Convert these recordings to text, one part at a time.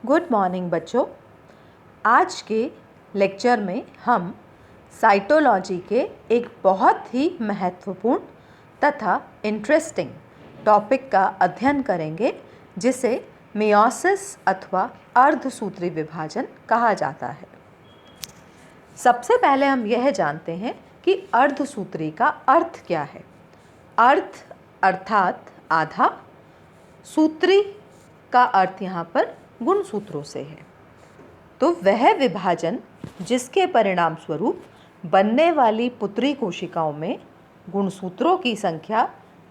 Good morning बच्चों। आज के लेक्चर में हम साइटोलॉजी के एक बहुत ही महत्वपूर्ण तथा इंटरेस्टिंग टॉपिक का अध्ययन करेंगे, जिसे मियोसिस अथवा अर्धसूत्री विभाजन कहा जाता है। सबसे पहले हम यह जानते हैं कि अर्धसूत्री का अर्थ क्या है। अर्ध अर्थात आधा, सूत्री का अर्थ यहाँ पर गुणसूत्रों से है। तो वह विभाजन जिसके परिणाम स्वरूप बनने वाली पुत्री कोशिकाओं में गुणसूत्रों की संख्या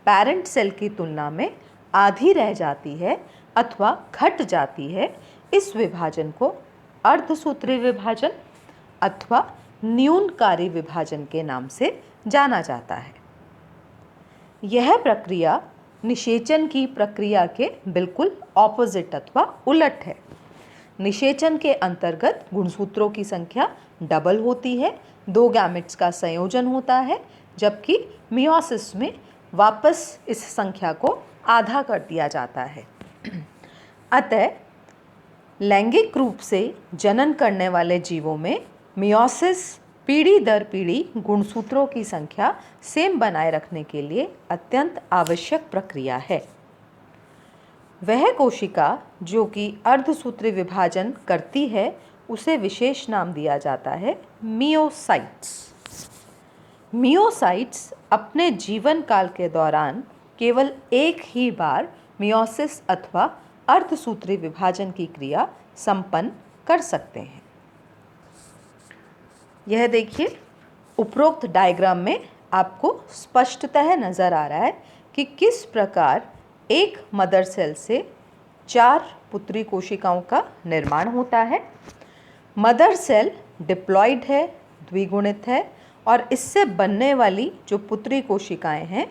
पेरेंट सेल की तुलना में आधी रह जाती है अथवा घट जाती है, इस विभाजन को अर्धसूत्री विभाजन अथवा न्यूनकारी विभाजन के नाम से जाना जाता है। यह प्रक्रिया निषेचन की प्रक्रिया के बिल्कुल ऑपोजिट अथवा उलट है। निषेचन के अंतर्गत गुणसूत्रों की संख्या डबल होती है, दो गैमेट्स का संयोजन होता है, जबकि मियोसिस में वापस इस संख्या को आधा कर दिया जाता है। अतः लैंगिक रूप से जनन करने वाले जीवों में मियोसिस पीढ़ी दर पीढ़ी गुणसूत्रों की संख्या सेम बनाए रखने के लिए अत्यंत आवश्यक प्रक्रिया है। वह कोशिका जो कि अर्धसूत्री विभाजन करती है, उसे विशेष नाम दिया जाता है मियोसाइट्स। मियोसाइट्स अपने जीवन काल के दौरान केवल एक ही बार मियोसिस अथवा अर्धसूत्री विभाजन की क्रिया संपन्न कर सकते हैं। यह देखिए, उपरोक्त डायग्राम में आपको स्पष्टतः नज़र आ रहा है कि किस प्रकार एक मदर सेल से 4 पुत्री कोशिकाओं का निर्माण होता है। मदर सेल डिप्लॉइड है, द्विगुणित है, और इससे बनने वाली जो पुत्री कोशिकाएं हैं,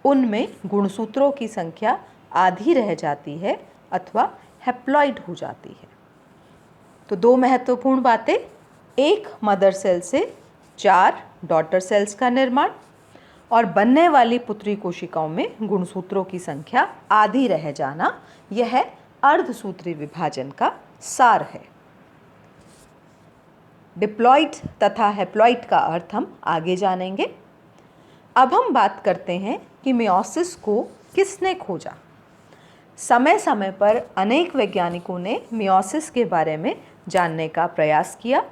उनमें गुणसूत्रों की संख्या आधी रह जाती है अथवा हैप्लॉइड हो जाती है। तो दो महत्वपूर्ण बातें: एक मदर सेल से 4 डॉटर सेल्स का निर्माण, और बनने वाली पुत्री कोशिकाओं में गुणसूत्रों की संख्या आधी रह जाना, यह अर्धसूत्री विभाजन का सार है। डिप्लॉइड तथा हैप्लॉइड का अर्थ हम आगे जानेंगे। अब हम बात करते हैं कि मियोसिस को किसने खोजा। समय समय पर अनेक वैज्ञानिकों ने मियोसिस के बारे में जानने का प्रयास किया।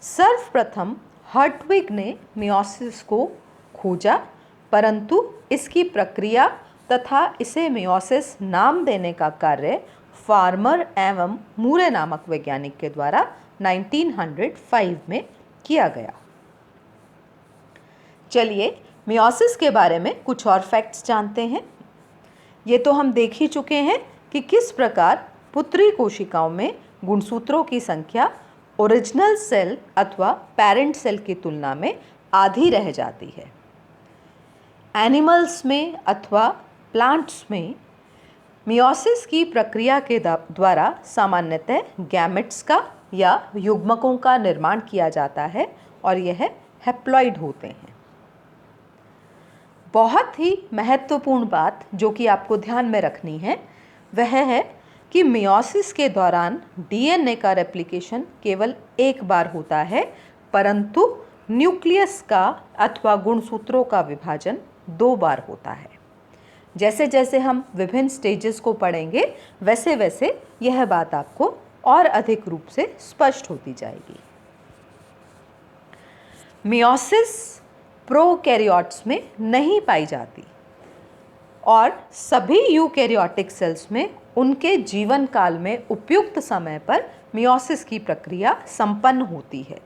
सर्वप्रथम हर्टविग ने मियोसिस को खोजा, परंतु इसकी प्रक्रिया तथा इसे मियोसिस नाम देने का कार्य फार्मर एवं मूरे नामक वैज्ञानिक के द्वारा 1905 में किया गया। चलिए मियोसिस के बारे में कुछ और फैक्ट्स जानते हैं। ये तो हम देख ही चुके हैं कि किस प्रकार पुत्री कोशिकाओं में गुणसूत्रों की संख्या ओरिजिनल सेल अथवा पेरेंट सेल की तुलना में आधी रह जाती है। एनिमल्स में अथवा प्लांट्स में मियोसिस की प्रक्रिया के द्वारा सामान्यतः गैमेट्स का या युग्मकों का निर्माण किया जाता है, और यह हैप्लॉइड होते हैं। बहुत ही महत्वपूर्ण बात जो कि आपको ध्यान में रखनी है, वह है कि मियोसिस के दौरान डीएनए का रेप्लिकेशन केवल एक बार होता है, परंतु न्यूक्लियस का अथवा गुणसूत्रों का विभाजन 2 बार होता है। जैसे जैसे हम विभिन्न स्टेजेस को पढ़ेंगे, वैसे वैसे यह बात आपको और अधिक रूप से स्पष्ट होती जाएगी। मियोसिस प्रोकैरियोट्स में नहीं पाई जाती, और सभी यूकैरियोटिक सेल्स में उनके जीवन काल में उपयुक्त समय पर मियोसिस की प्रक्रिया संपन्न होती है।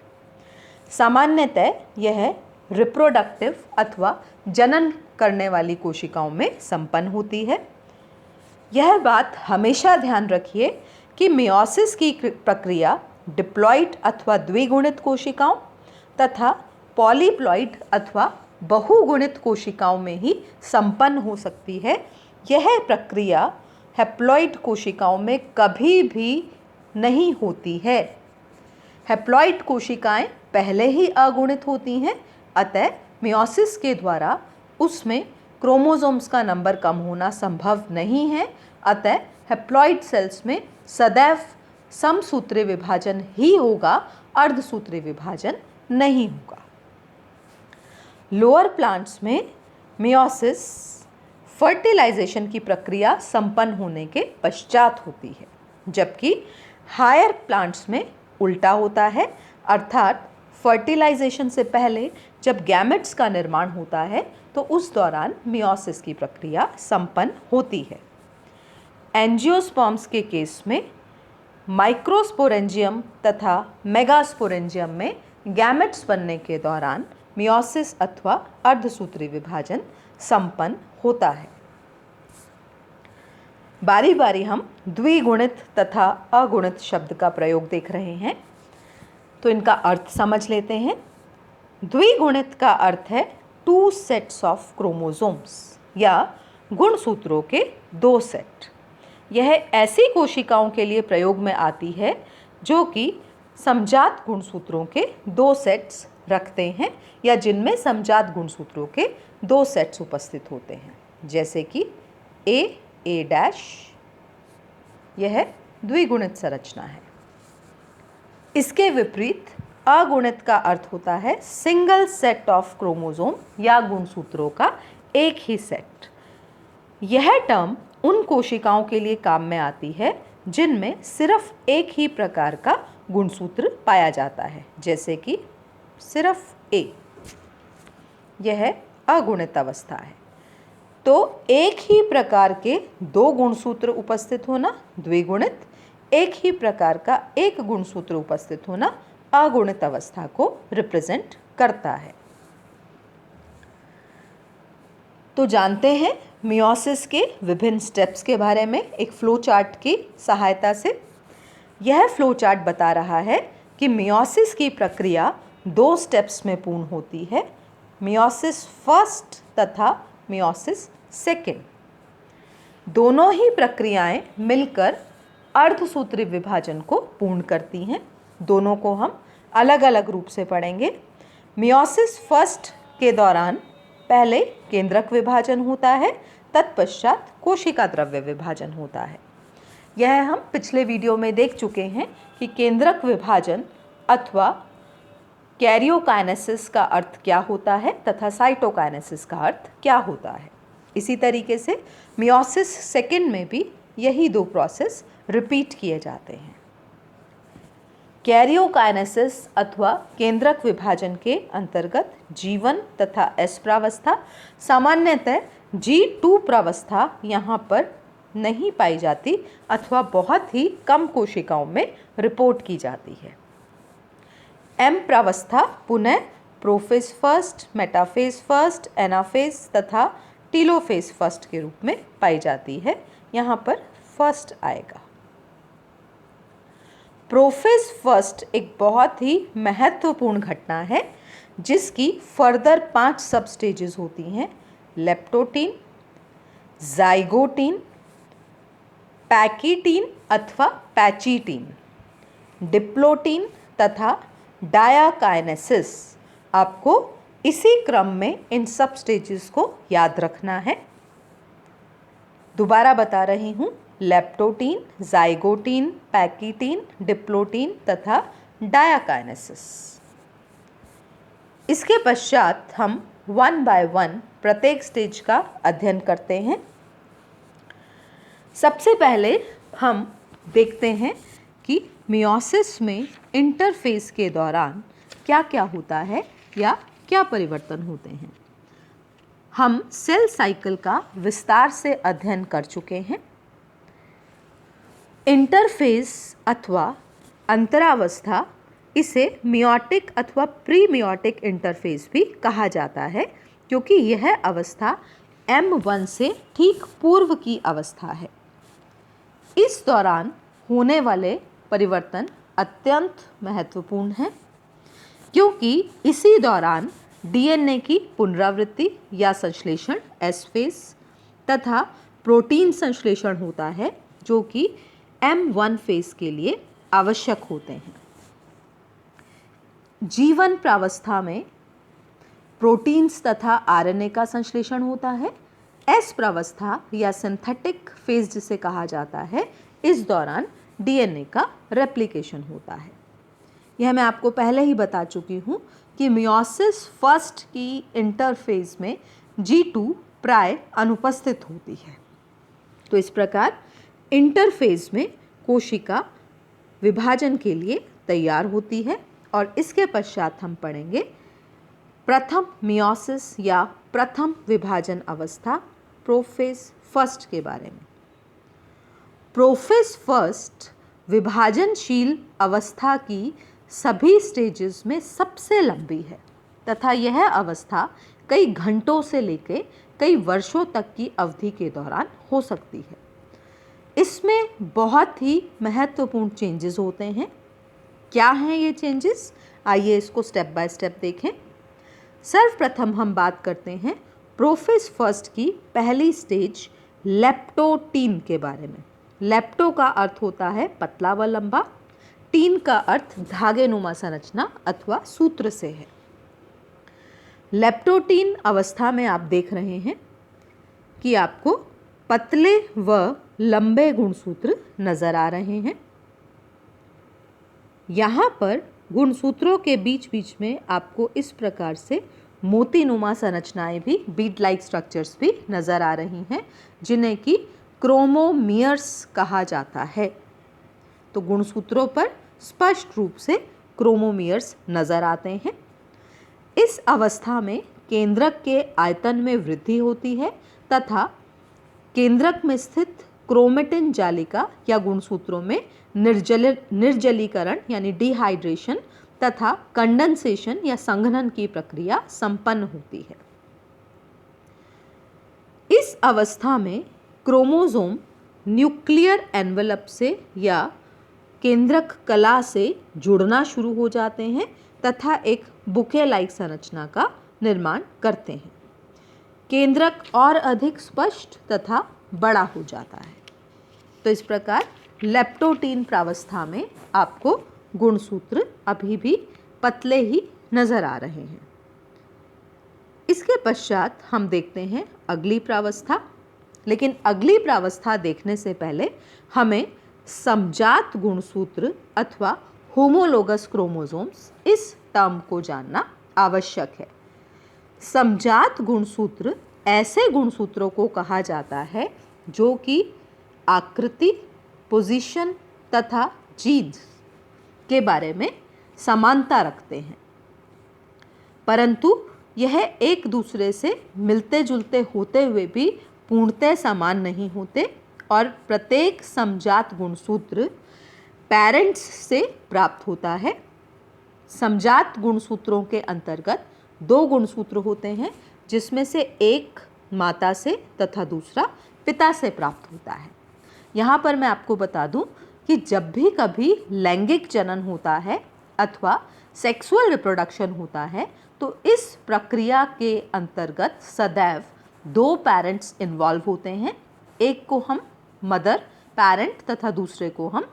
सामान्यतः यह रिप्रोडक्टिव अथवा जनन करने वाली कोशिकाओं में संपन्न होती है। यह बात हमेशा ध्यान रखिए कि मियोसिस की प्रक्रिया डिप्लॉइड अथवा द्विगुणित कोशिकाओं तथा पॉलीप्लॉइड अथवा बहुगुणित कोशिकाओं में ही संपन्न हो सकती है। यह प्रक्रिया हैप्लॉइड कोशिकाओं में कभी भी नहीं होती है। हैप्लॉइड कोशिकाएं पहले ही अगुणित होती हैं, अतः मियोसिस के द्वारा उसमें क्रोमोसोम्स का नंबर कम होना संभव नहीं है। अतः हैप्लॉइड सेल्स में सदैव समसूत्री विभाजन ही होगा, अर्धसूत्री विभाजन नहीं होगा। लोअर प्लांट्स में मियोसिस फर्टिलाइजेशन की प्रक्रिया संपन्न होने के पश्चात होती है, जबकि हायर प्लांट्स में उल्टा होता है, अर्थात फर्टिलाइजेशन से पहले जब गैमेट्स का निर्माण होता है तो उस दौरान मियोसिस की प्रक्रिया संपन्न होती है। एंजियोस्पर्म्स के केस में माइक्रोस्पोरेंजियम तथा मेगास्पोरेंजियम में गैमेट्स बनने के दौरान मियोसिस अथवा अर्धसूत्री विभाजन संपन्न होता है। बारी बारी हम द्विगुणित तथा अगुणित शब्द का प्रयोग देख रहे हैं, तो इनका अर्थ समझ लेते हैं। द्विगुणित का अर्थ है 2 सेट्स ऑफ क्रोमोसोम्स या गुणसूत्रों के 2 सेट। यह ऐसी कोशिकाओं के लिए प्रयोग में आती है जो कि समजात गुणसूत्रों के 2 सेट्स रखते हैं या जिनमें समजात गुणसूत्रों के 2 सेट्स उपस्थित होते हैं, जैसे कि A डैश, यह द्विगुणित संरचना है। इसके विपरीत अगुणित का अर्थ होता है सिंगल सेट ऑफ क्रोमोसोम या गुणसूत्रों का एक ही सेट। यह टर्म उन कोशिकाओं के लिए काम में आती है जिनमें सिर्फ एक ही प्रकार का गुणसूत्र पाया जाता है, जैसे कि सिर्फ A। यह अगुणित अवस्था है। तो एक ही प्रकार के 2 गुणसूत्र उपस्थित होना द्विगुणित, एक ही प्रकार का एक गुणसूत्र उपस्थित होना अगुणित अवस्था को रिप्रेजेंट करता है। तो जानते हैं मियोसिस के विभिन्न स्टेप्स के बारे में एक फ्लो चार्ट की सहायता से। यह फ्लो चार्ट बता रहा है कि मियोसिस की प्रक्रिया 2 स्टेप्स में पूर्ण होती है, मियोसिस फर्स्ट तथा मियोसिस सेकेंड। दोनों ही प्रक्रियाएं मिलकर अर्धसूत्री विभाजन को पूर्ण करती हैं। दोनों को हम अलग अलग रूप से पढ़ेंगे। मियोसिस फर्स्ट के दौरान पहले केंद्रक विभाजन होता है, तत्पश्चात कोशिका द्रव्य विभाजन होता है। यह हम पिछले वीडियो में देख चुके हैं कि केंद्रक विभाजन अथवा कैरियोकाइनेसिस का अर्थ क्या होता है तथा साइटोकाइनेसिस का अर्थ क्या होता है। इसी तरीके से मियोसिस सेकेंड में भी यही 2 प्रोसेस रिपीट किए जाते हैं। कैरियोकाइनेसिस अथवा केंद्रक विभाजन के अंतर्गत G1 तथा S प्रावस्था, सामान्यतः G2 प्रावस्था यहाँ पर नहीं पाई जाती अथवा बहुत ही कम कोशिकाओं में रिपोर्ट की जाती है। M प्रावस्था पुनः prophase first, metaphase first, anaphase तथा टीलोफेज फर्स्ट के रूप में पाई जाती है। यहाँ पर फर्स्ट आएगा। प्रोफेज फर्स्ट एक बहुत ही महत्वपूर्ण घटना है जिसकी फर्दर 5 सब स्टेजेस होती हैं: लेप्टोटीन, जाइगोटीन, पैकीटीन अथवा पैचीटीन, डिप्लोटीन तथा डायाकाइनेसिस। आपको इसी क्रम में इन सब स्टेजेस को याद रखना है। दोबारा बता रही हूँ, लेप्टोटीन, जाइगोटीन, पैकीटीन, डिप्लोटीन तथा डायाकाइनेसिस। इसके पश्चात हम 1 बाय 1 प्रत्येक स्टेज का अध्ययन करते हैं। सबसे पहले हम देखते हैं कि मियोसिस में इंटरफेज के दौरान क्या क्या होता है या क्या परिवर्तन होते हैं। हम सेल साइकिल का विस्तार से अध्ययन कर चुके हैं। इंटरफेज अथवा अंतरावस्था, इसे मियोटिक अथवा प्री मियोटिक इंटरफेज भी कहा जाता है, क्योंकि यह अवस्था M1 से ठीक पूर्व की अवस्था है। इस दौरान होने वाले परिवर्तन अत्यंत महत्वपूर्ण हैं, क्योंकि इसी दौरान डीएनए की पुनरावृत्ति या संश्लेषण एस फेज तथा प्रोटीन संश्लेषण होता है, जो कि M1 फेज के लिए आवश्यक होते हैं। G1 प्रावस्था में प्रोटीन्स तथा आरएनए का संश्लेषण होता है। एस प्रावस्था या सिंथेटिक फेज जिसे कहा जाता है, इस दौरान डीएनए का रेप्लिकेशन होता है। यह मैं आपको पहले ही बता चुकी हूँ कि मियोसिस फर्स्ट की इंटरफेज में G2 प्राय अनुपस्थित होती है। तो इस प्रकार इंटरफेज में कोशिका विभाजन के लिए तैयार होती है और इसके पश्चात हम पढ़ेंगे प्रथम मियोसिस या प्रथम विभाजन अवस्था प्रोफेज फर्स्ट के बारे में। प्रोफेज फर्स्ट विभाजनशील अवस्था की सभी स्टेजेस में सबसे लंबी है तथा यह अवस्था कई घंटों से लेकर कई वर्षों तक की अवधि के दौरान हो सकती है। इसमें बहुत ही महत्वपूर्ण चेंजेस होते हैं। क्या हैं ये चेंजेस? आइए इसको स्टेप बाय स्टेप देखें। सर्वप्रथम हम बात करते हैं प्रोफेज फर्स्ट की पहली स्टेज लेप्टोटीन के बारे में। लेप्टो का अर्थ होता है पतला व लंबा, टीन का अर्थ धागेनुमा संरचना अथवा सूत्र से है। लेप्टोटीन अवस्था में आप देख रहे हैं कि आपको पतले व लंबे गुणसूत्र नजर आ रहे हैं। यहाँ पर गुणसूत्रों के बीच बीच में आपको इस प्रकार से मोतीनुमा संरचनाएं भी, बीड लाइक स्ट्रक्चर्स भी नजर आ रही हैं, जिन्हें कि क्रोमोमियर्स कहा जाता है। तो गुणसूत्रों पर स्पष्ट रूप से क्रोमोमियर्स नजर आते हैं। इस अवस्था में केंद्रक के आयतन में वृद्धि होती है तथा केंद्रक में स्थित क्रोमेटिन जालिका या गुणसूत्रों में निर्जलीकरण यानी डिहाइड्रेशन तथा कंडेंसेशन या संघनन की प्रक्रिया संपन्न होती है। इस अवस्था में क्रोमोसोम न्यूक्लियर एनवेलप से या केंद्रक कला से जुड़ना शुरू हो जाते हैं तथा एक बुके लाइक संरचना का निर्माण करते हैं। केंद्रक और अधिक स्पष्ट तथा बड़ा हो जाता है। तो इस प्रकार लेप्टोटीन प्रावस्था में आपको गुणसूत्र अभी भी पतले ही नजर आ रहे हैं। इसके पश्चात हम देखते हैं अगली प्रावस्था। लेकिन अगली प्रावस्था देखने से पहले हमें समजात गुणसूत्र अथवा होमोलोगस क्रोमोसोम्स इस टर्म को जानना आवश्यक है। समजात गुणसूत्र ऐसे गुणसूत्रों को कहा जाता है जो कि आकृति, पोजीशन तथा जीन्स के बारे में समानता रखते हैं, परंतु यह एक दूसरे से मिलते जुलते होते हुए भी पूर्णतः समान नहीं होते और प्रत्येक समजात गुणसूत्र पेरेंट्स से प्राप्त होता है। समजात गुणसूत्रों के अंतर्गत दो गुणसूत्र होते हैं, जिसमें से एक माता से तथा दूसरा पिता से प्राप्त होता है। यहाँ पर मैं आपको बता दूं कि जब भी कभी लैंगिक जनन होता है अथवा सेक्सुअल रिप्रोडक्शन होता है तो इस प्रक्रिया के अंतर्गत सदैव दो पेरेंट्स इन्वॉल्व होते हैं। एक को हम मदर पेरेंट तथा दूसरे को हम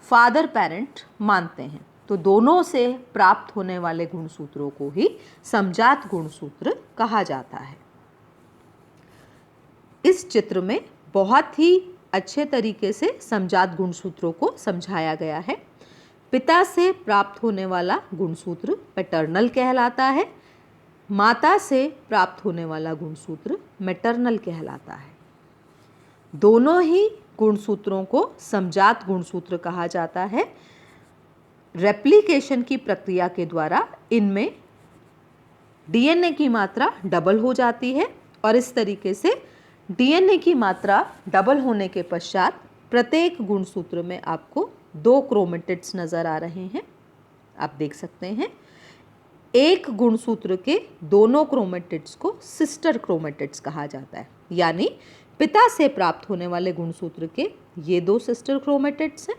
फादर पेरेंट मानते हैं। तो दोनों से प्राप्त होने वाले गुणसूत्रों को ही समजात गुणसूत्र कहा जाता है। इस चित्र में बहुत ही अच्छे तरीके से समजात गुणसूत्रों को समझाया गया है। पिता से प्राप्त होने वाला गुणसूत्र पैटर्नल कहलाता है, माता से प्राप्त होने वाला गुणसूत्र मैटरनल कहलाता है। दोनों ही गुणसूत्रों को समजात गुणसूत्र कहा जाता है। रेप्लिकेशन की प्रक्रिया के द्वारा इनमें डीएनए की मात्रा डबल हो जाती है और इस तरीके से डीएनए की मात्रा डबल होने के पश्चात प्रत्येक गुणसूत्र में आपको दो क्रोमेटिड्स नजर आ रहे हैं। आप देख सकते हैं एक गुणसूत्र के दोनों क्रोमेटिड्स को सिस्टर क्रोमेटिड्स कहा जाता है, यानी पिता से प्राप्त होने वाले गुणसूत्र के ये दो सिस्टर क्रोमेटिड्स हैं,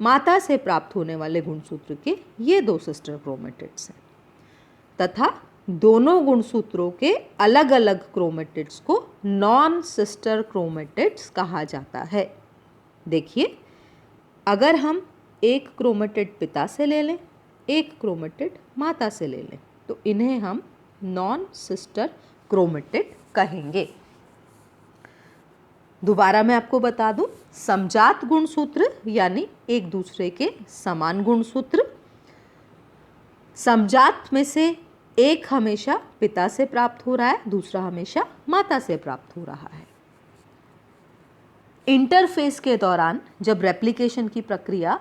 माता से प्राप्त होने वाले गुणसूत्र के ये दो सिस्टर क्रोमेटिड्स हैं तथा दोनों गुणसूत्रों के अलग अलग क्रोमेटिड्स को नॉन सिस्टर क्रोमेटिड्स कहा जाता है। देखिए, अगर हम एक क्रोमेटिड पिता से ले लें, एक क्रोमेटिड माता से ले लें, तो इन्हें हम नॉन सिस्टर क्रोमेटिड कहेंगे। दोबारा मैं आपको बता दूं, समजात गुणसूत्र यानी एक दूसरे के समान गुणसूत्र। समजात में से एक हमेशा पिता से प्राप्त हो रहा है, दूसरा हमेशा माता से प्राप्त हो रहा है। इंटरफेज के दौरान जब रेप्लिकेशन की प्रक्रिया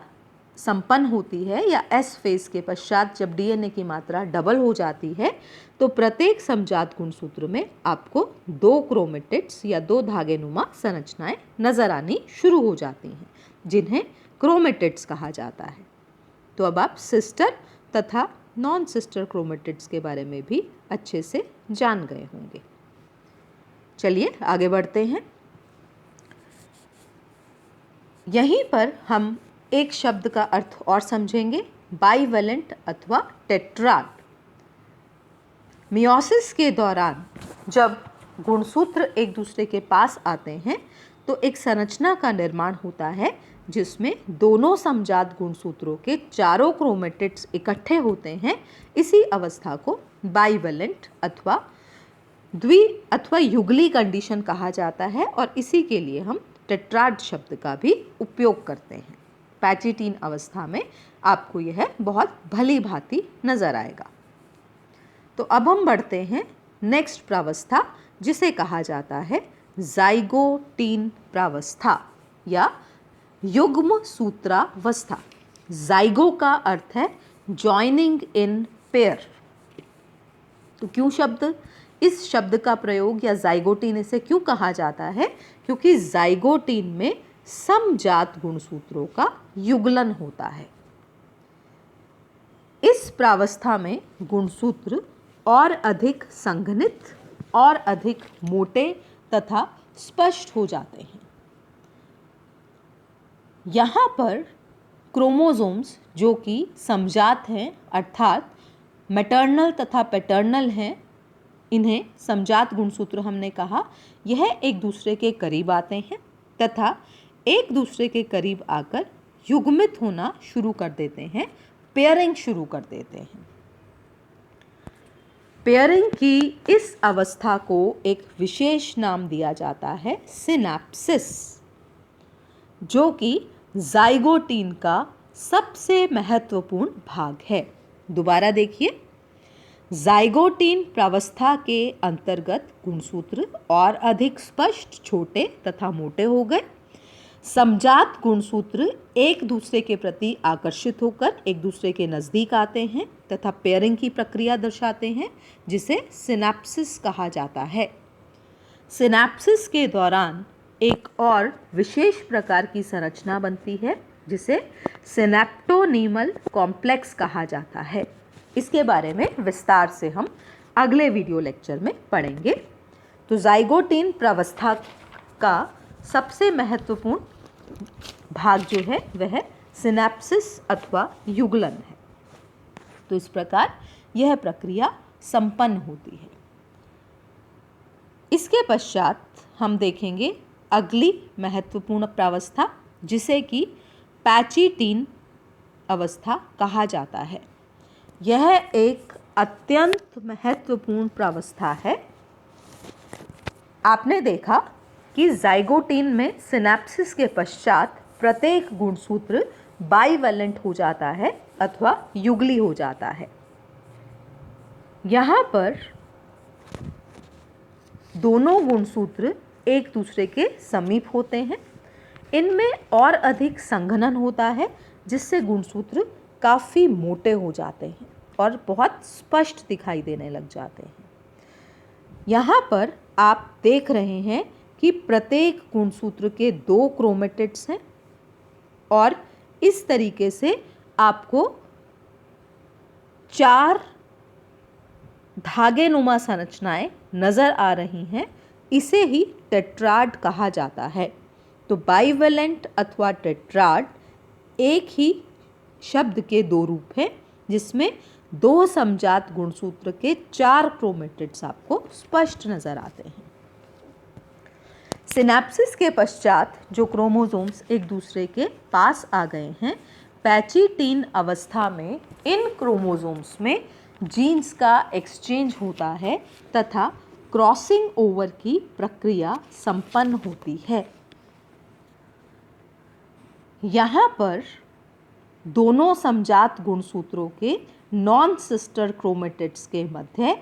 संपन्न होती है या एस फेज के पश्चात जब डीएनए की मात्रा डबल हो जाती है, तो प्रत्येक समजात गुणसूत्र में आपको 2 क्रोमेटिड्स या 2 धागेनुमा संरचनाएं नजर आनी शुरू हो जाती हैं, जिन्हें क्रोमेटिड्स कहा जाता है। तो अब आप सिस्टर तथा नॉन सिस्टर क्रोमेटिड्स के बारे में भी अच्छे से जान गए होंगे। चलिए आगे बढ़ते हैं। यहीं पर हम एक शब्द का अर्थ और समझेंगे, बाइवेलेंट अथवा टेट्राड। मियोसिस के दौरान जब गुणसूत्र एक दूसरे के पास आते हैं तो एक संरचना का निर्माण होता है जिसमें दोनों समजात गुणसूत्रों के चारों क्रोमेटिड्स इकट्ठे होते हैं। इसी अवस्था को बाइवेलेंट अथवा द्वि अथवा युगली कंडीशन कहा जाता है और इसी के लिए हम टेट्राड शब्द का भी उपयोग करते हैं। पैचिटीन अवस्था में आपको यह बहुत भली भांति नजर आएगा। तो अब हम बढ़ते हैं नेक्स्ट प्रावस्था, जिसे कहा जाता है ज़ाइगोटीन प्रावस्था या युग्म सूत्रावस्था। ज़ाइगो का अर्थ है जॉइनिंग इन पेयर। तो क्यों शब्द, इस शब्द का प्रयोग या ज़ाइगोटीन इसे क्यों कहा जाता है? क्योंकि ज़ाइगोटीन में समजात गुणसूत्रों का युगलन होता है। इस प्रावस्था में गुणसूत्र और अधिक संघनित और अधिक मोटे तथा स्पष्ट हो जाते हैं। यहाँ पर क्रोमोसोम्स जो कि समजात हैं अर्थात मैटरनल तथा पैटर्नल हैं, इन्हें समजात गुणसूत्र हमने कहा, यह एक दूसरे के करीब आते हैं तथा एक दूसरे के करीब आकर युग्मित होना शुरू कर देते हैं, पेयरिंग शुरू कर देते हैं। पेयरिंग की इस अवस्था को एक विशेष नाम दिया जाता है सिनैप्सिस, जो कि ज़ाइगोटीन का सबसे महत्वपूर्ण भाग है। दोबारा देखिए, ज़ाइगोटीन प्रावस्था के अंतर्गत गुणसूत्र और अधिक स्पष्ट, छोटे तथा मोटे हो गए। समजात गुणसूत्र एक दूसरे के प्रति आकर्षित होकर एक दूसरे के नज़दीक आते हैं तथा पेयरिंग की प्रक्रिया दर्शाते हैं, जिसे सिनैप्सिस कहा जाता है। सिनैप्सिस के दौरान एक और विशेष प्रकार की संरचना बनती है जिसे सिनैप्टोनीमल कॉम्प्लेक्स कहा जाता है। इसके बारे में विस्तार से हम अगले वीडियो लेक्चर में पढ़ेंगे। तो ज़ाइगोटीन प्रावस्था का सबसे महत्वपूर्ण भाग जो है वह सिनैप्सिस अथवा युगलन है। तो इस प्रकार यह प्रक्रिया संपन्न होती है। इसके पश्चात हम देखेंगे अगली महत्वपूर्ण प्रावस्था, जिसे कि पैचिटीन अवस्था कहा जाता है। यह एक अत्यंत महत्वपूर्ण प्रावस्था है। आपने देखा कि ज़ाइगोटीन में सिनैप्सिस के पश्चात प्रत्येक गुणसूत्र बाइवेलेंट हो जाता है अथवा युगली हो जाता है। यहाँ पर दोनों गुणसूत्र एक दूसरे के समीप होते हैं। इनमें और अधिक संघनन होता है, जिससे गुणसूत्र काफ़ी मोटे हो जाते हैं और बहुत स्पष्ट दिखाई देने लग जाते हैं। यहाँ पर आप देख रहे हैं कि प्रत्येक गुणसूत्र के 2 क्रोमेटिड्स हैं और इस तरीके से आपको 4 धागेनुमा संरचनाएं नज़र आ रही हैं। इसे ही टेट्राड कहा जाता है। तो बाइवेलेंट अथवा टेट्राड एक ही शब्द के 2 रूप हैं, जिसमें 2 समजात गुणसूत्र के 4 क्रोमेटिड्स आपको स्पष्ट नज़र आते हैं। सिनैप्सिस के पश्चात जो क्रोमोसोम्स एक दूसरे के पास आ गए हैं, पैचिटीन अवस्था में इन क्रोमोसोम्स में जीन्स का एक्सचेंज होता है तथा क्रॉसिंग ओवर की प्रक्रिया संपन्न होती है। यहाँ पर दोनों समजात गुणसूत्रों के नॉन सिस्टर क्रोमेटिड्स के मध्य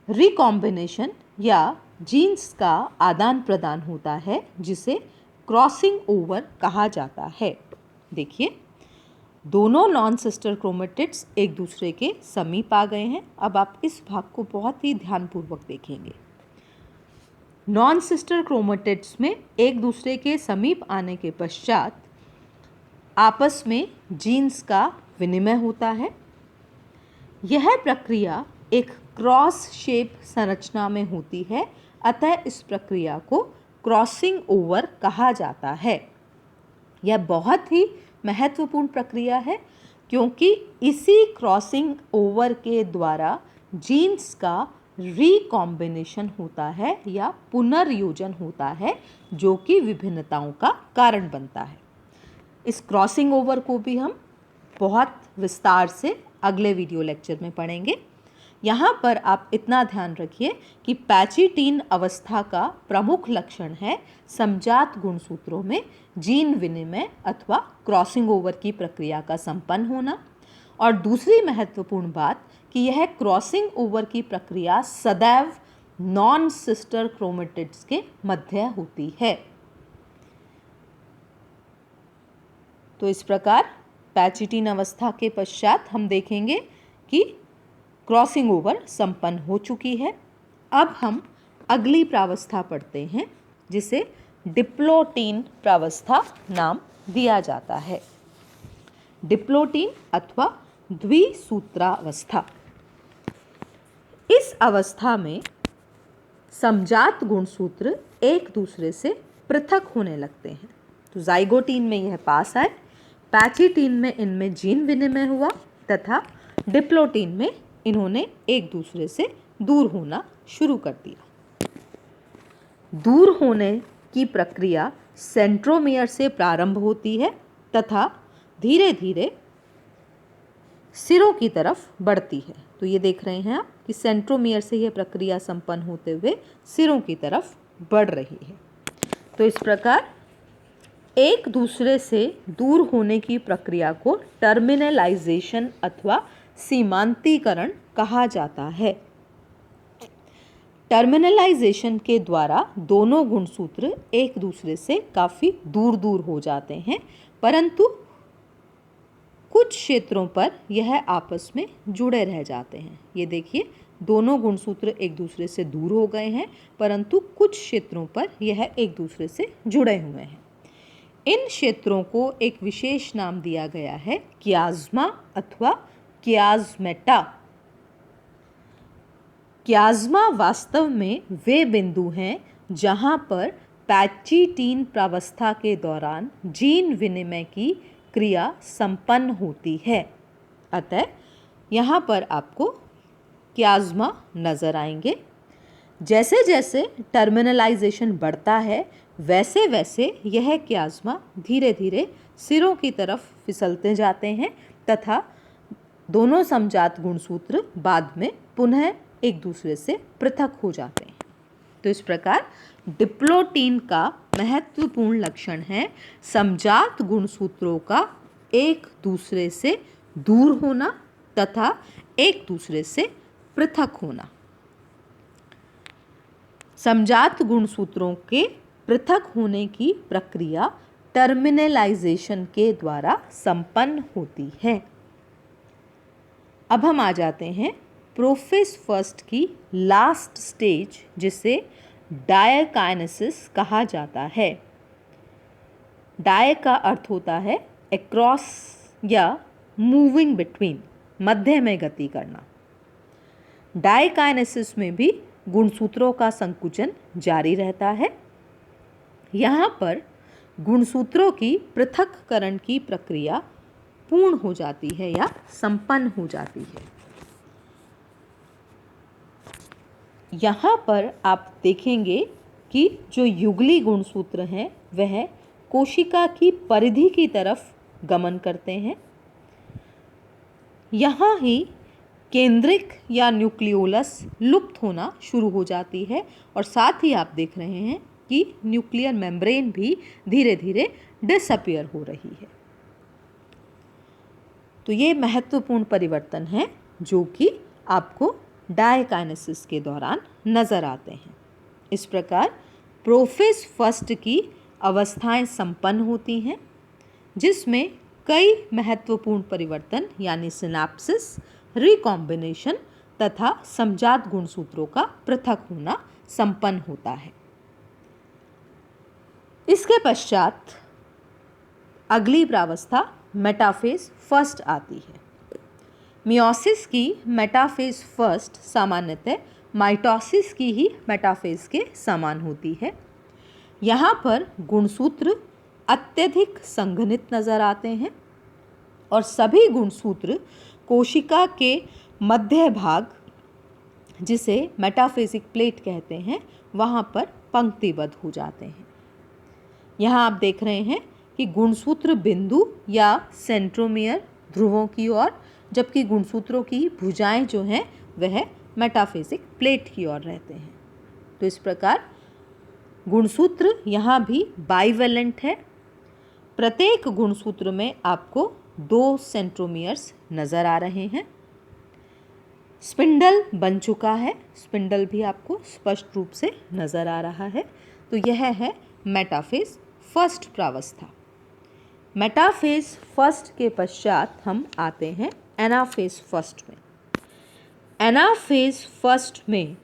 रिकॉम्बिनेशन या जीन्स का आदान प्रदान होता है, जिसे क्रॉसिंग ओवर कहा जाता है। देखिए, दोनों नॉन सिस्टर क्रोमेटिड्स एक दूसरे के समीप आ गए हैं। अब आप इस भाग को बहुत ही ध्यानपूर्वक देखेंगे। नॉन सिस्टर क्रोमेटिड्स में एक दूसरे के समीप आने के पश्चात आपस में जीन्स का विनिमय होता है। यह प्रक्रिया एक क्रॉस शेप संरचना में होती है, अतः इस प्रक्रिया को क्रॉसिंग ओवर कहा जाता है। यह बहुत ही महत्वपूर्ण प्रक्रिया है, क्योंकि इसी क्रॉसिंग ओवर के द्वारा जीन्स का रिकॉम्बिनेशन होता है या पुनर्योजन होता है, जो कि विभिन्नताओं का कारण बनता है। इस क्रॉसिंग ओवर को भी हम बहुत विस्तार से अगले वीडियो लेक्चर में पढ़ेंगे। यहाँ पर आप इतना ध्यान रखिए कि पैचिटीन अवस्था का प्रमुख लक्षण है समजात गुणसूत्रों में जीन विनिमय अथवा क्रॉसिंग ओवर की प्रक्रिया का संपन्न होना, और दूसरी महत्वपूर्ण बात कि यह क्रॉसिंग ओवर की प्रक्रिया सदैव नॉन सिस्टर क्रोमेटिड्स के मध्य होती है। तो इस प्रकार पैचिटीन अवस्था के पश्चात हम देखेंगे कि क्रॉसिंग ओवर संपन्न हो चुकी है। अब हम अगली प्रावस्था पढ़ते हैं, जिसे डिप्लोटीन प्रावस्था नाम दिया जाता है। डिप्लोटीन अथवा द्विसूत्रावस्था। इस अवस्था में समजात गुणसूत्र एक दूसरे से पृथक होने लगते हैं। तो जाइगोटीन में यह पास आए, पैचिटीन में इनमें जीन विनिमय हुआ तथा डिप्लोटीन में इन्होंने एक दूसरे से दूर होना शुरू कर दिया। दूर होने की प्रक्रिया सेंट्रोमियर से प्रारंभ होती है तथा धीरे धीरे सिरों की तरफ बढ़ती है। तो ये देख रहे हैं आप कि सेंट्रोमियर से यह प्रक्रिया संपन्न होते हुए सिरों की तरफ बढ़ रही है। तो इस प्रकार एक दूसरे से दूर होने की प्रक्रिया को टर्मिनलाइजेशन अथवा सीमांतीकरण कहा जाता है। टर्मिनलाइजेशन के द्वारा दोनों गुणसूत्र एक दूसरे से काफ़ी दूर दूर हो जाते हैं, परंतु कुछ क्षेत्रों पर यह आपस में जुड़े रह जाते हैं। ये देखिए, दोनों गुणसूत्र एक दूसरे से दूर हो गए हैं, परंतु कुछ क्षेत्रों पर यह एक दूसरे से जुड़े हुए हैं। इन क्षेत्रों को एक विशेष नाम दिया गया है, कियाज्मा अथवा कियाज्मेटा। कियाज्मा वास्तव में वे बिंदु हैं जहां पर पैचिटीन प्रावस्था के दौरान जीन विनिमय की क्रिया संपन्न होती है। अतः यहाँ पर आपको कियाज्मा नज़र आएंगे। जैसे जैसे टर्मिनलाइजेशन बढ़ता है, वैसे वैसे यह कियाज्मा धीरे धीरे सिरों की तरफ फिसलते जाते हैं तथा दोनों समजात गुणसूत्र बाद में पुनः एक दूसरे से पृथक हो जाते हैं। तो इस प्रकार डिप्लोटीन का महत्वपूर्ण लक्षण है समजात गुणसूत्रों का एक दूसरे से दूर होना तथा एक दूसरे से पृथक होना। समजात गुणसूत्रों के पृथक होने की प्रक्रिया टर्मिनलाइजेशन के द्वारा संपन्न होती है। अब हम आ जाते हैं प्रोफेस फर्स्ट की लास्ट स्टेज, जिसे डायकाइनेसिस कहा जाता है। डाय का अर्थ होता है अक्रॉस या मूविंग बिटवीन, मध्य में गति करना। डायकाइनेसिस में भी गुणसूत्रों का संकुचन जारी रहता है। यहाँ पर गुणसूत्रों की पृथक्करण की प्रक्रिया पूर्ण हो जाती है या संपन्न हो जाती है। यहाँ पर आप देखेंगे कि जो युगली गुणसूत्र हैं वह कोशिका की परिधि की तरफ गमन करते हैं। यहाँ ही केंद्रिक या न्यूक्लियोलस लुप्त होना शुरू हो जाती है और साथ ही आप देख रहे हैं कि न्यूक्लियर मेम्ब्रेन भी धीरे धीरे डिसअपियर हो रही है। तो ये महत्वपूर्ण परिवर्तन हैं जो कि आपको डायकाइनेसिस के दौरान नज़र आते हैं। इस प्रकार प्रोफेज फर्स्ट की अवस्थाएं संपन्न होती हैं जिसमें कई महत्वपूर्ण परिवर्तन यानी सिनैप्सिस, रिकॉम्बिनेशन तथा समजात गुणसूत्रों का पृथक होना संपन्न होता है। इसके पश्चात अगली प्रावस्था मेटाफेज फर्स्ट आती है। मियोसिस की मेटाफेज फर्स्ट सामान्यतः माइटोसिस की ही मेटाफेज के समान होती है। यहाँ पर गुणसूत्र अत्यधिक संघनित नजर आते हैं और सभी गुणसूत्र कोशिका के मध्य भाग, जिसे मेटाफेजिक प्लेट कहते हैं, वहाँ पर पंक्तिबद्ध हो जाते हैं। यहाँ आप देख रहे हैं कि गुणसूत्र बिंदु या सेंट्रोमियर ध्रुवों की ओर, जबकि गुणसूत्रों की भुजाएं जो हैं वह मेटाफेजिक प्लेट की ओर रहते हैं। तो इस प्रकार गुणसूत्र यहाँ भी बाइवेलेंट है। प्रत्येक गुणसूत्र में आपको 2 सेंट्रोमियर्स नज़र आ रहे हैं। स्पिंडल बन चुका है, स्पिंडल भी आपको स्पष्ट रूप से नज़र आ रहा है। तो यह है मेटाफेज फर्स्ट प्रावस्था। मेटाफेज फर्स्ट के पश्चात हम आते हैं एनाफेज फर्स्ट में। एनाफेज फर्स्ट में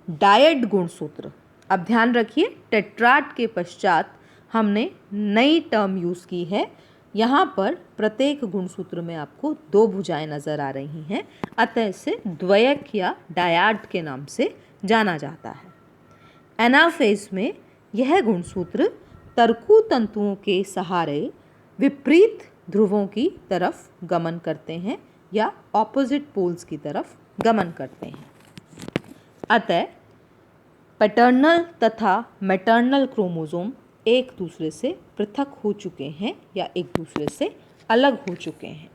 डायड गुणसूत्र, अब ध्यान रखिए टेट्राड के पश्चात हमने नई टर्म यूज़ की है। यहाँ पर प्रत्येक गुणसूत्र में आपको 2 भुजाएं नज़र आ रही हैं, अतः इसे द्वयक या डायड के नाम से जाना जाता है। एनाफेज में यह गुणसूत्र तर्कु तंतुओं के सहारे विपरीत ध्रुवों की तरफ गमन करते हैं या ऑपोजिट पोल्स की तरफ गमन करते हैं। अतः पैटर्नल तथा मैटर्नल क्रोमोसोम एक दूसरे से पृथक हो चुके हैं या एक दूसरे से अलग हो चुके हैं।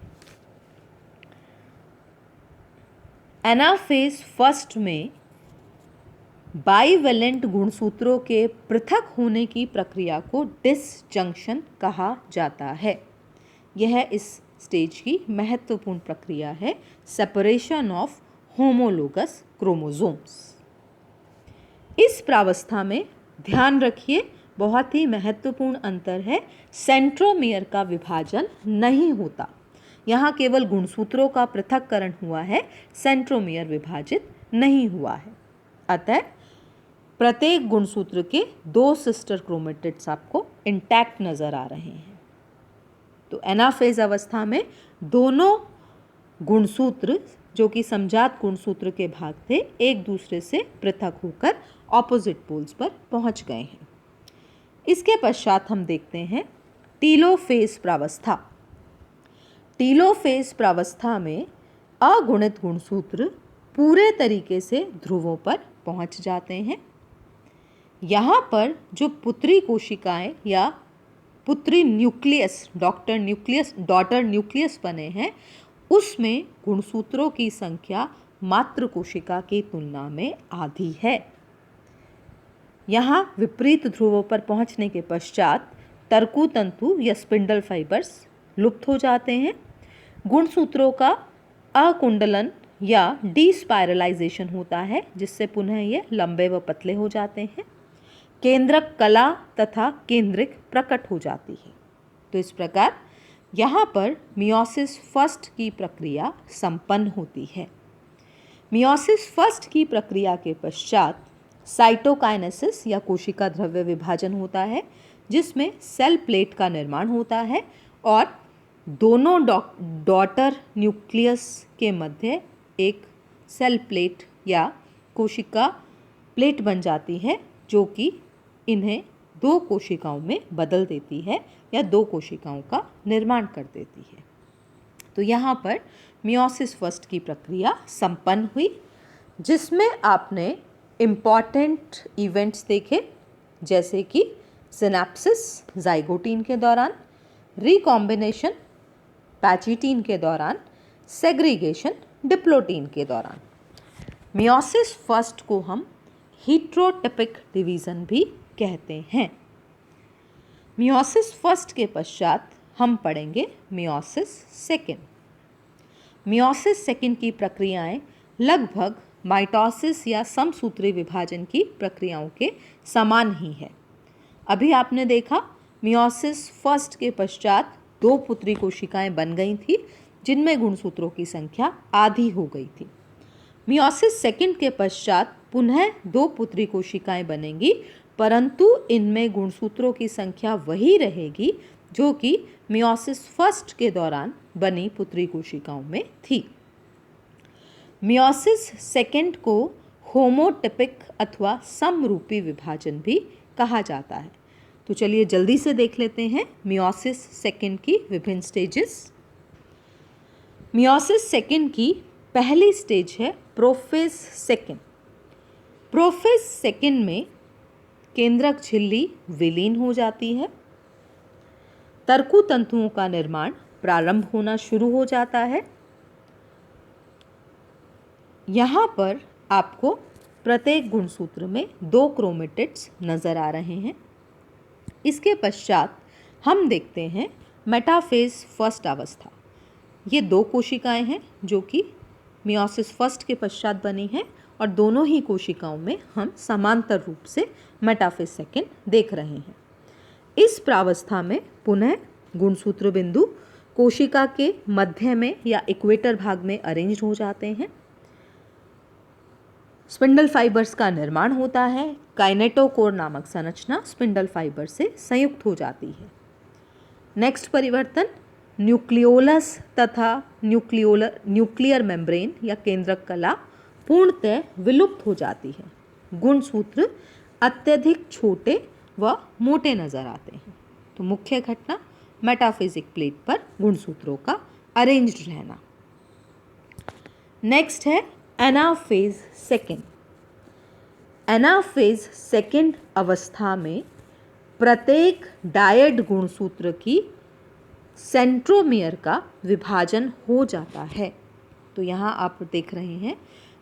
एनाफेज फर्स्ट में बाइवेलेंट गुणसूत्रों के पृथक होने की प्रक्रिया को डिसजंक्शन कहा जाता है। यह इस स्टेज की महत्वपूर्ण प्रक्रिया है, सेपरेशन ऑफ होमोलोगस क्रोमोसोम्स। इस प्रावस्था में ध्यान रखिए बहुत ही महत्वपूर्ण अंतर है, सेंट्रोमियर का विभाजन नहीं होता। यहाँ केवल गुणसूत्रों का पृथक्करण हुआ है, सेंट्रोमियर विभाजित नहीं हुआ है। अतः प्रत्येक गुणसूत्र के 2 सिस्टर क्रोमेटिड्स आपको इंटैक्ट नजर आ रहे हैं। तो एनाफेज अवस्था में दोनों गुणसूत्र जो कि समजात गुणसूत्र के भाग थे, एक दूसरे से पृथक होकर ऑपोजिट पोल्स पर पहुंच गए हैं। इसके पश्चात हम देखते हैं टीलोफेज प्रावस्था। टीलोफेज प्रावस्था में अगुणित गुणसूत्र पूरे तरीके से ध्रुवों पर पहुंच जाते हैं। यहाँ पर जो पुत्री कोशिकाएं या पुत्री न्यूक्लियस, डॉटर न्यूक्लियस बने हैं, उसमें गुणसूत्रों की संख्या मात्र कोशिका की तुलना में आधी है। यहाँ विपरीत ध्रुवों पर पहुँचने के पश्चात तर्कु तंतु या स्पिंडल फाइबर्स लुप्त हो जाते हैं। गुणसूत्रों का अकुंडलन या डीस्पाइरलाइजेशन होता है, जिससे पुनः ये लंबे व पतले हो जाते हैं। केंद्रक कला तथा केंद्रिक प्रकट हो जाती है। तो इस प्रकार यहाँ पर मियोसिस फर्स्ट की प्रक्रिया संपन्न होती है। मियोसिस फर्स्ट की प्रक्रिया के पश्चात साइटोकाइनेसिस या कोशिका द्रव्य विभाजन होता है, जिसमें सेल प्लेट का निर्माण होता है और दोनों डॉटर न्यूक्लियस के मध्य एक सेल प्लेट या कोशिका प्लेट बन जाती है, जो कि इन्हें 2 कोशिकाओं में बदल देती है या 2 कोशिकाओं का निर्माण कर देती है। तो यहाँ पर मियोसिस फर्स्ट की प्रक्रिया संपन्न हुई, जिसमें आपने इम्पॉर्टेंट इवेंट्स देखे, जैसे कि सिनैप्सिस जाइगोटीन के दौरान, रिकॉम्बिनेशन पैचिटीन के दौरान, सेग्रीगेशन डिप्लोटीन के दौरान। मियोसिस फर्स्ट को हम हीट्रोटिपिक डिवीज़न भी कहते हैं। मियोसिस फर्स्ट के पश्चात हम पढ़ेंगे मियोसिस सेकेंड। मियोसिस सेकेंड की प्रक्रियाएं लगभग माइटोसिस या समसूत्री विभाजन की प्रक्रियाओं के समान ही है। अभी आपने देखा मियोसिस फर्स्ट के पश्चात 2 पुत्री कोशिकाएं बन गई थी जिनमें गुणसूत्रों की संख्या आधी हो गई थी। मियोसिस सेकेंड के पश्चात पुनः 2 पुत्री कोशिकाएं बनेंगी, परंतु इनमें गुणसूत्रों की संख्या वही रहेगी जो कि मियोसिस फर्स्ट के दौरान बनी पुत्री कोशिकाओं में थी। मियोसिस सेकेंड को होमोटिपिक अथवा समरूपी विभाजन भी कहा जाता है। तो चलिए जल्दी से देख लेते हैं मियोसिस सेकेंड की विभिन्न स्टेजेस। मियोसिस सेकेंड की पहली स्टेज है प्रोफेज सेकेंड। प्रोफेज सेकेंड में केंद्रक झिल्ली विलीन हो जाती है, तर्कु तंतुओं का निर्माण प्रारंभ होना शुरू हो जाता है। यहाँ पर आपको प्रत्येक गुणसूत्र में 2 क्रोमेटिड्स नजर आ रहे हैं। इसके पश्चात हम देखते हैं मेटाफेज फर्स्ट अवस्था। ये 2 कोशिकाएं हैं जो कि मियोसिस फर्स्ट के पश्चात बनी हैं और दोनों ही कोशिकाओं में हम समांतर रूप से मेटाफेज सेकेंड देख रहे हैं। इस प्रावस्था में पुनः गुणसूत्र बिंदु कोशिका के मध्य में या इक्वेटर भाग में अरेंज हो जाते हैं। स्पिंडल फाइबर्स का निर्माण होता है। काइनेटोकोर नामक संरचना स्पिंडल फाइबर से संयुक्त हो जाती है। नेक्स्ट परिवर्तन न्यूक्लियोलस तथा न्यूक्लियर मेम्ब्रेन या केंद्रक कला पूर्णतः विलुप्त हो जाती है। गुणसूत्र अत्यधिक छोटे व मोटे नजर आते हैं। तो मुख्य घटना मेटाफिजिक प्लेट पर गुणसूत्रों का अरेंज्ड रहना। नेक्स्ट है एनाफेज सेकेंड। एनाफेज सेकेंड अवस्था में प्रत्येक डायड गुणसूत्र की सेंट्रोमियर का विभाजन हो जाता है। तो यहाँ आप देख रहे हैं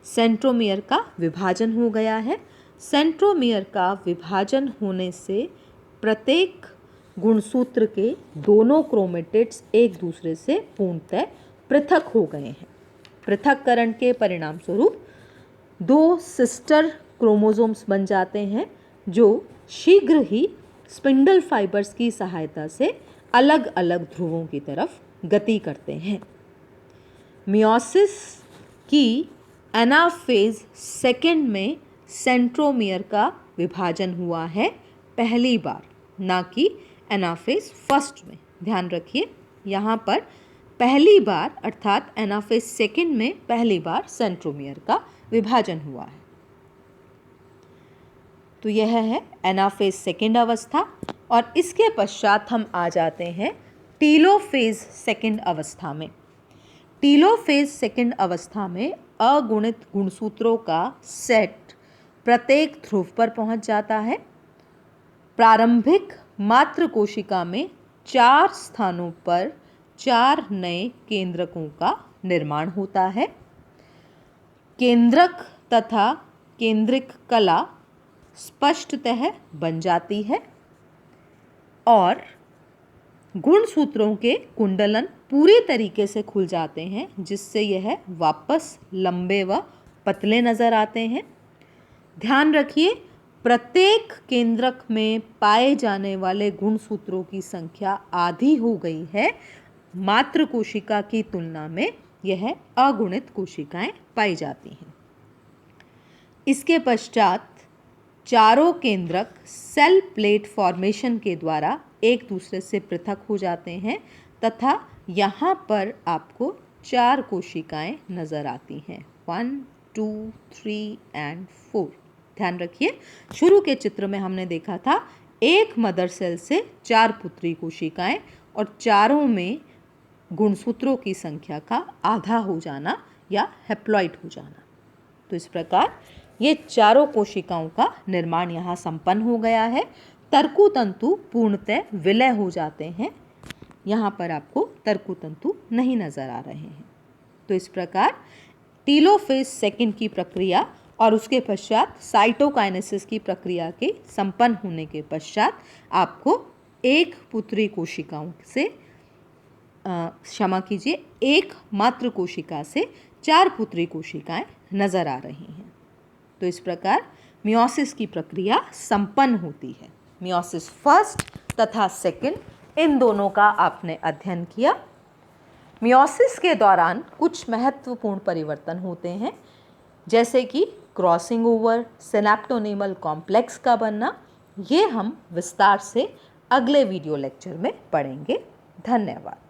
सेंट्रोमियर का विभाजन हो गया है। सेंट्रोमियर का विभाजन होने से प्रत्येक गुणसूत्र के दोनों क्रोमेटिड्स एक दूसरे से पूर्णतः पृथक हो गए हैं। पृथक्करण के परिणाम स्वरूप 2 सिस्टर क्रोमोसोम्स बन जाते हैं जो शीघ्र ही स्पिंडल फाइबर्स की सहायता से अलग अलग ध्रुवों की तरफ गति करते हैं। मियोसिस की एनाफेज सेकेंड में सेंट्रोमियर का विभाजन हुआ है पहली बार, ना कि एनाफेज फर्स्ट में। ध्यान रखिए यहाँ पर पहली बार अर्थात एनाफेज सेकेंड में पहली बार सेंट्रोमियर का विभाजन हुआ है। तो यह है एनाफेज सेकेंड अवस्था और इसके पश्चात हम आ जाते हैं टीलोफेज सेकेंड अवस्था में। टीलोफेज सेकेंड अवस्था में अगुणित गुणसूत्रों का सेट प्रत्येक ध्रुव पर पहुंच जाता है। प्रारंभिक मात्र कोशिका में 4 स्थानों पर 4 नए केंद्रकों का निर्माण होता है। केंद्रक तथा केंद्रिक कला स्पष्टतः बन जाती है और गुणसूत्रों के कुंडलन पूरी तरीके से खुल जाते हैं, जिससे यह वापस लंबे व पतले नजर आते हैं। ध्यान रखिए प्रत्येक केंद्रक में पाए जाने वाले गुणसूत्रों की संख्या आधी हो गई है। मात्र कोशिका की तुलना में यह अगुणित कोशिकाएं पाई जाती हैं। इसके पश्चात चारों केंद्रक सेल प्लेट फॉर्मेशन के द्वारा एक दूसरे से पृथक हो जाते हैं तथा यहाँ पर आपको 4 कोशिकाएं नजर आती हैं 1, 2, 3 एंड 4। ध्यान रखिए शुरू के चित्र में हमने देखा था एक मदर सेल से 4 पुत्री कोशिकाएं और चारों में गुणसूत्रों की संख्या का आधा हो जाना या हैप्लॉइड हो जाना। तो इस प्रकार ये चारों कोशिकाओं का निर्माण यहाँ संपन्न हो गया है। तर्कु तंतु पूर्णतः विलय हो जाते हैं। यहाँ पर आपको तर्कु तंतु नहीं नजर आ रहे हैं। तो इस प्रकार टीलोफेज सेकंड की प्रक्रिया और उसके पश्चात साइटोकाइनेसिस की प्रक्रिया के संपन्न होने के पश्चात आपको एक पुत्री कोशिकाओं से क्षमा कीजिए, एक मात्र कोशिका से 4 पुत्री कोशिकाएं नजर आ रही हैं। तो इस प्रकार मियोसिस की प्रक्रिया संपन्न होती है। मियोसिस फर्स्ट तथा सेकंड इन दोनों का आपने अध्ययन किया। मियोसिस के दौरान कुछ महत्वपूर्ण परिवर्तन होते हैं, जैसे कि क्रॉसिंग ओवर, सिनेप्टोनेमल कॉम्प्लेक्स का बनना। ये हम विस्तार से अगले वीडियो लेक्चर में पढ़ेंगे। धन्यवाद।